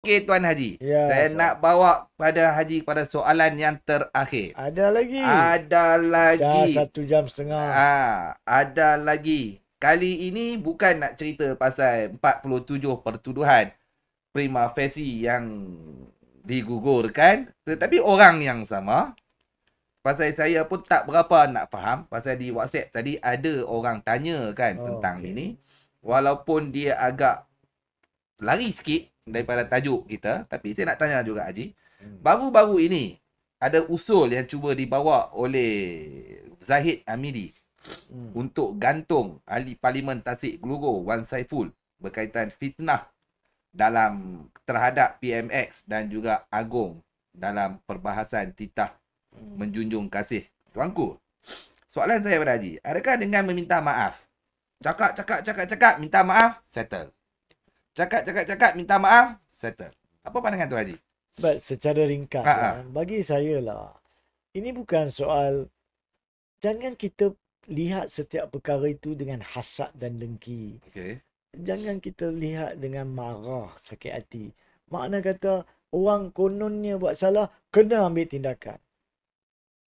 Okey Tuan Haji. Ya, Saya nak bawa pada Haji pada soalan yang terakhir. ada lagi. Ada Dah lagi. 1 jam setengah. Ada lagi. Kali ini bukan nak cerita pasal 47 pertuduhan prima facie yang digugurkan, tetapi orang yang sama. Pasal saya pun tak berapa nak faham. Pasal di WhatsApp tadi ada orang tanya kan tentang Okey. ini. Walaupun dia agak lari sikit daripada tajuk kita, tapi saya nak tanya juga Haji. Baru-baru ini ada usul yang cuba dibawa oleh Zahid Hamidi untuk gantung ahli parlimen Tasik Gelugor Wan Saiful berkaitan fitnah dalam terhadap PMX dan juga Agong dalam perbahasan titah menjunjung kasih. Tuanku, soalan saya pada Haji, adakah dengan meminta maaf, cakap, minta maaf, settle. Cakap, minta maaf, settle. Apa pandangan tu Haji? Baik, secara ringkas Ha. bagi saya lah, ini bukan soal, jangan kita lihat setiap perkara itu dengan hasad dan dengki. Okey. Jangan kita lihat dengan marah, sakit hati. Makna kata orang kononnya buat salah, kena ambil tindakan.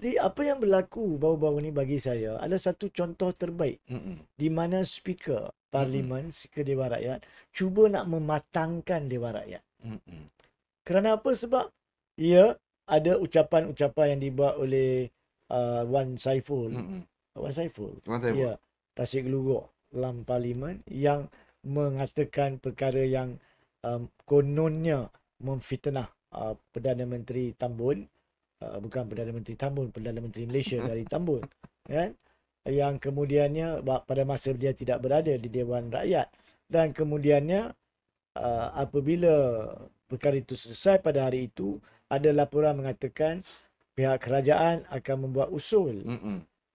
Jadi apa yang berlaku baru-baru ni bagi saya adalah satu contoh terbaik di mana speaker parlimen, speaker Dewan Rakyat cuba nak mematangkan Dewan Rakyat. Kerana apa? Sebab ia ada ucapan-ucapan yang dibuat oleh Wan Saiful. Wan Saiful. Ya, Tasik Gelugor dalam parlimen yang mengatakan perkara yang kononnya memfitnah Perdana Menteri Tambun, bukan Perdana Menteri Tambun, Perdana Menteri Malaysia dari Tambun, kan? Yang kemudiannya pada masa dia tidak berada di Dewan Rakyat, dan kemudiannya apabila perkara itu selesai pada hari itu, ada laporan mengatakan pihak kerajaan akan membuat usul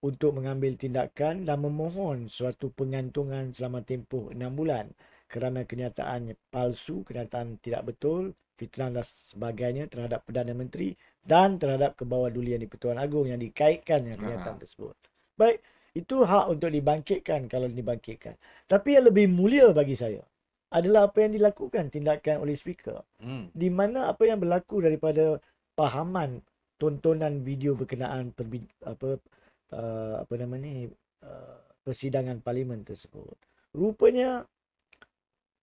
untuk mengambil tindakan dan memohon suatu pengantungan selama tempoh 6 bulan kerana kenyataan palsu, kenyataan tidak betul, fitnah dan sebagainya terhadap Perdana Menteri dan terhadap Kebawah-Dulian di-Pertuan Agong yang dikaitkan dengan kenyataan tersebut. Baik, itu hak untuk dibangkitkan kalau dibangkitkan. Tapi yang lebih mulia bagi saya adalah apa yang dilakukan tindakan oleh speaker. Di mana apa yang berlaku daripada pahaman tontonan video berkenaan persidangan parlimen tersebut. Rupanya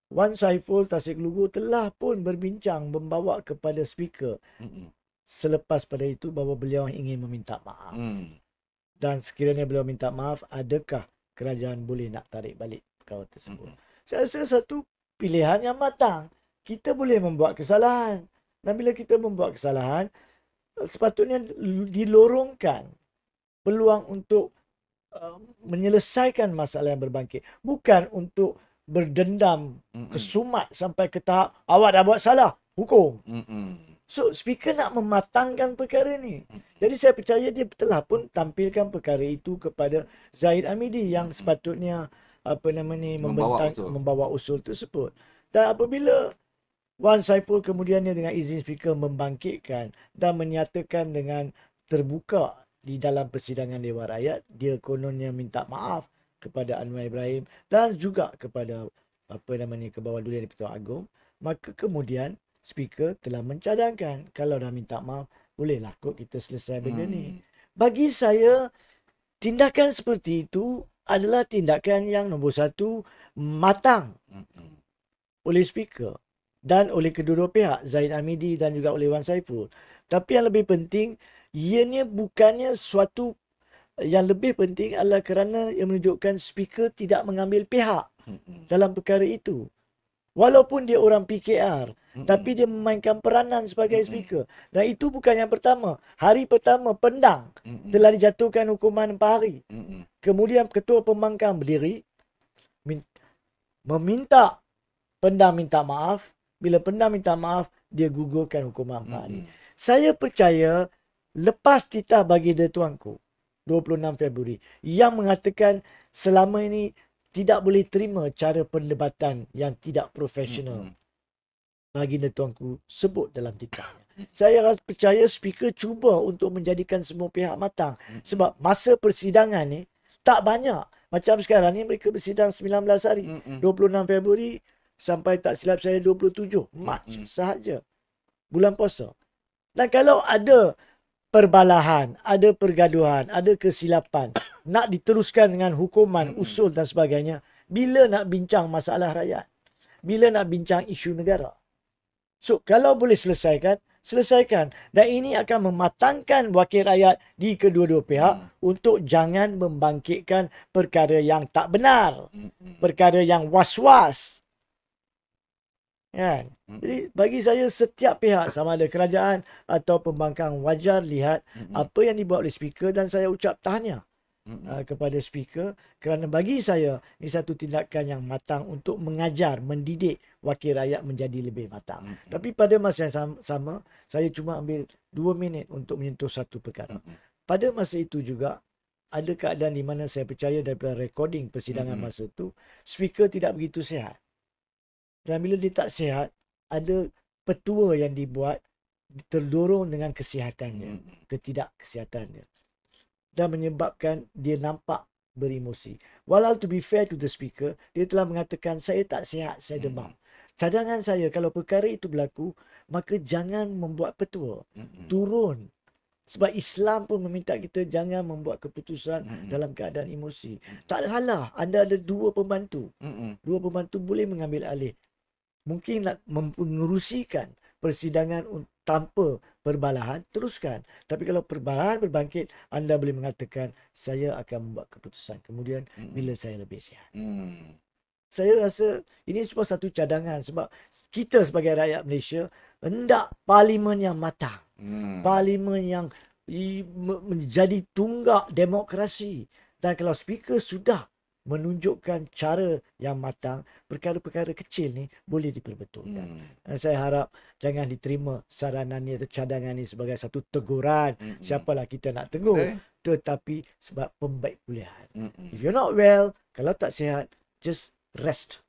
Wan Saiful Tasik Gelugor telah pun berbincang membawa kepada speaker selepas pada itu bahawa beliau ingin meminta maaf. Dan sekiranya beliau minta maaf, adakah kerajaan boleh nak tarik balik perkara tersebut? Saya rasa satu pilihan yang matang. Kita boleh membuat kesalahan. Dan bila kita membuat kesalahan, sepatutnya dilorongkan peluang untuk menyelesaikan masalah yang berbangkit. Bukan untuk berdendam, kesumat sampai ke tahap awak dah buat salah, hukum. So, speaker nak mematangkan perkara ni. Jadi saya percaya dia telah pun tampilkan perkara itu kepada Zahid Hamidi yang sepatutnya membawa usul tersebut. Dan apabila Wan Saiful kemudiannya dengan izin speaker membangkitkan dan menyatakan dengan terbuka di dalam persidangan Dewan Rakyat, dia kononnya minta maaf kepada Anwar Ibrahim dan juga kepada Kebawah-Dulian di-Pertuan Agong, maka kemudian speaker telah mencadangkan kalau dah minta maaf, bolehlah kot kita selesai benda ni. Bagi saya, tindakan seperti itu adalah tindakan yang nombor satu, matang oleh speaker dan oleh kedua-dua pihak, Zahid Hamidi dan juga oleh Wan Saiful. Tapi yang lebih penting, ianya bukannya suatu yang lebih penting adalah kerana yang menunjukkan speaker tidak mengambil pihak dalam perkara itu. Walaupun dia orang PKR, tapi dia memainkan peranan sebagai speaker. Dan itu bukan yang pertama. Hari pertama, Pendang telah dijatuhkan hukuman 4 hari. Kemudian Ketua Pembangkang berdiri, meminta Pendang minta maaf. Bila Pendang minta maaf, dia gugurkan hukuman 4 hari. Saya percaya lepas titah bagi dia tuanku, 26 Februari, yang mengatakan selama ini tidak boleh terima cara pendebatan yang tidak profesional. Baginda tuanku sebut dalam titahnya. Saya rasa percaya speaker cuba untuk menjadikan semua pihak matang. Sebab masa persidangan ni tak banyak. Macam sekarang ni mereka bersidang 19 hari. 26 Februari sampai tak silap saya 27 Mac Mm-mm. sahaja. Bulan puasa. Dan kalau ada perbalahan, ada pergaduhan, ada kesilapan, nak diteruskan dengan hukuman, Mm-mm. usul dan sebagainya, bila nak bincang masalah rakyat? Bila nak bincang isu negara? So, kalau boleh selesaikan, selesaikan. Dan ini akan mematangkan wakil rakyat di kedua-dua pihak untuk jangan membangkitkan perkara yang tak benar. Mm-mm. Perkara yang was-was. Kan? Mm-mm. Jadi bagi saya setiap pihak sama ada kerajaan atau pembangkang wajar lihat Mm-mm. apa yang dibuat oleh speaker dan saya ucap tahniah Mm-mm. kepada speaker kerana bagi saya ini satu tindakan yang matang untuk mengajar, mendidik wakil rakyat menjadi lebih matang. Mm-mm. Tapi pada masa yang sama, saya cuma ambil 2 minit untuk menyentuh satu perkara. Mm-mm. Pada masa itu juga ada keadaan di mana saya percaya daripada recording persidangan Mm-mm. masa itu, speaker tidak begitu sihat. Dan bila dia tak sihat, ada petua yang dibuat terdorong dengan kesihatannya, Mm-mm. ketidakkesihatannya. Dan menyebabkan dia nampak beremosi. Walau to be fair to the speaker, dia telah mengatakan saya tak sihat, saya demam. Cadangan saya kalau perkara itu berlaku, maka jangan membuat petua. Mm-mm. Turun. Sebab Islam pun meminta kita jangan membuat keputusan Mm-mm. dalam keadaan emosi. Tak salah, anda ada 2 pembantu. Mm-mm. 2 pembantu boleh mengambil alih. Mungkin nak mengerusikan persidangan tanpa perbalahan, teruskan. Tapi kalau perbalahan berbangkit, anda boleh mengatakan, saya akan membuat keputusan. Kemudian, bila saya lebih sihat. Mm. Saya rasa ini cuma satu cadangan sebab kita sebagai rakyat Malaysia hendak parlimen yang matang. Mm. Parlimen yang menjadi tunggak demokrasi. Dan kalau speaker sudah menunjukkan cara yang matang, perkara-perkara kecil ni boleh diperbetulkan. Dan saya harap jangan diterima saranan ni atau cadangan ni sebagai satu teguran. Siapalah kita nak tegur. Tetapi sebab pembaikpulihan. If you're not well, kalau tak sihat, just rest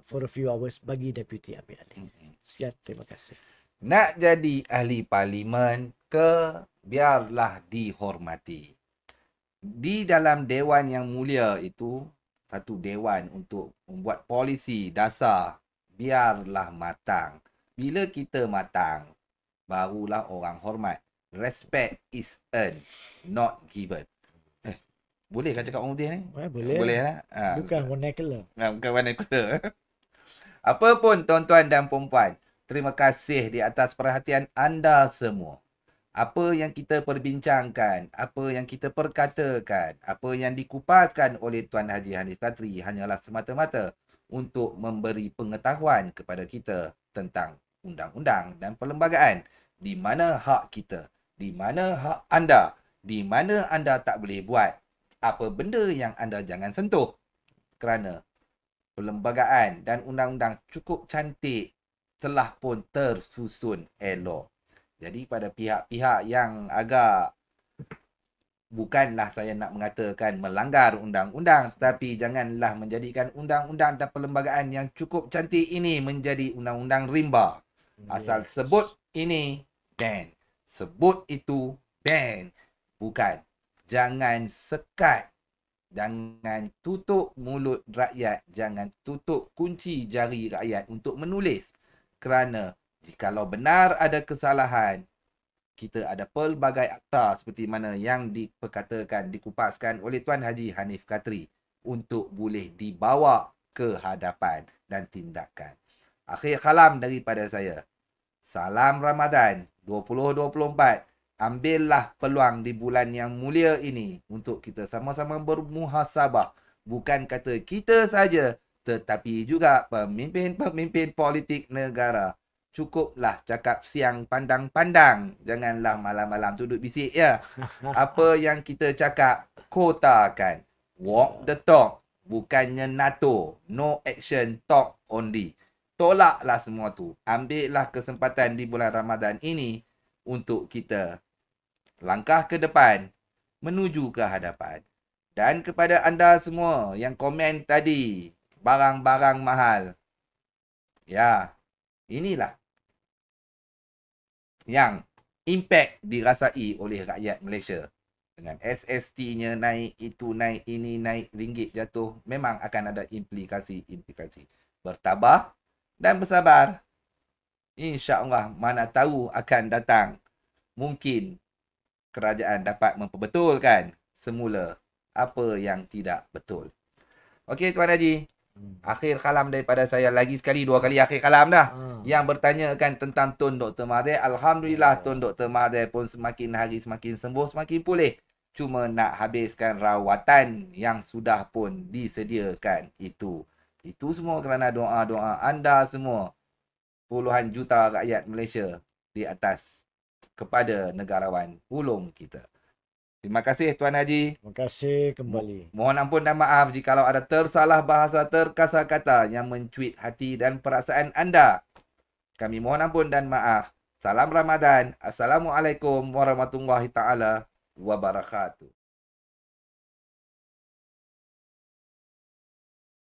for a few hours, bagi deputi ambil alih. Sekian, terima kasih. Nak jadi ahli parlimen ke, biarlah dihormati. Di dalam Dewan Yang Mulia itu, satu dewan untuk membuat polisi dasar, biarlah matang. Bila kita matang, barulah orang hormat. Respect is earned, not given. Boleh kan cakap orang putih ni? Boleh. Boleh lah. Bukan vernacular. Bukan vernacular. Apa pun tuan-tuan dan puan-puan, terima kasih di atas perhatian anda semua. Apa yang kita perbincangkan, apa yang kita perkatakan, apa yang dikupaskan oleh Tuan Haji Hanif Katri hanyalah semata-mata untuk memberi pengetahuan kepada kita tentang undang-undang dan perlembagaan. Di mana hak kita, di mana hak anda, di mana anda tak boleh buat, apa benda yang anda jangan sentuh. Kerana perlembagaan dan undang-undang cukup cantik telah pun tersusun elok. Jadi pada pihak-pihak yang agak, bukanlah saya nak mengatakan melanggar undang-undang, tetapi janganlah menjadikan undang-undang dan perlembagaan yang cukup cantik ini menjadi undang-undang rimba. Asal sebut ini, ban. Sebut itu, ban. Bukan. Jangan sekat. Jangan tutup mulut rakyat. Jangan tutup kunci jari rakyat untuk menulis. Kerana jikalau benar ada kesalahan, kita ada pelbagai akta seperti mana yang diperkatakan, dikupaskan oleh Tuan Haji Hanif Katri untuk boleh dibawa ke hadapan dan tindakan. Akhir kalam daripada saya. Salam Ramadan 2024. Ambillah peluang di bulan yang mulia ini untuk kita sama-sama bermuhasabah. Bukan kata kita saja, tetapi juga pemimpin-pemimpin politik negara. Cukuplah cakap siang pandang-pandang. Janganlah malam-malam duduk bisik ya. Apa yang kita cakap, kotakan. Walk the talk. Bukannya NATO. No action, talk only. Tolaklah semua tu. Ambillah kesempatan di bulan Ramadan ini untuk kita langkah ke depan, menuju ke hadapan. Dan kepada anda semua yang komen tadi, barang-barang mahal. Ya, inilah yang impact dirasai oleh rakyat Malaysia. Dengan SST-nya naik, itu naik, ini naik, ringgit jatuh, memang akan ada implikasi-implikasi. bertabah dan bersabar. InsyaAllah mana tahu akan datang. Mungkin kerajaan dapat memperbetulkan semula apa yang tidak betul. Okey Tuan Haji. Akhir kalam daripada saya. Lagi sekali, 2 kali akhir kalam dah. Yang bertanyakan tentang Tun Dr. Mahathir. Alhamdulillah Tun Dr. Mahathir pun semakin hari semakin sembuh, semakin pulih. Cuma nak habiskan rawatan yang sudah pun disediakan itu. Itu semua kerana doa-doa anda semua. Puluhan juta rakyat Malaysia di atas kepada negarawan ulung kita. Terima kasih Tuan Haji. Terima kasih kembali. Mohon ampun dan maaf jika ada tersalah bahasa, terkasar kata yang mencuit hati dan perasaan anda. Kami mohon ampun dan maaf. Salam Ramadan. Assalamualaikum warahmatullahi taala wabarakatuh.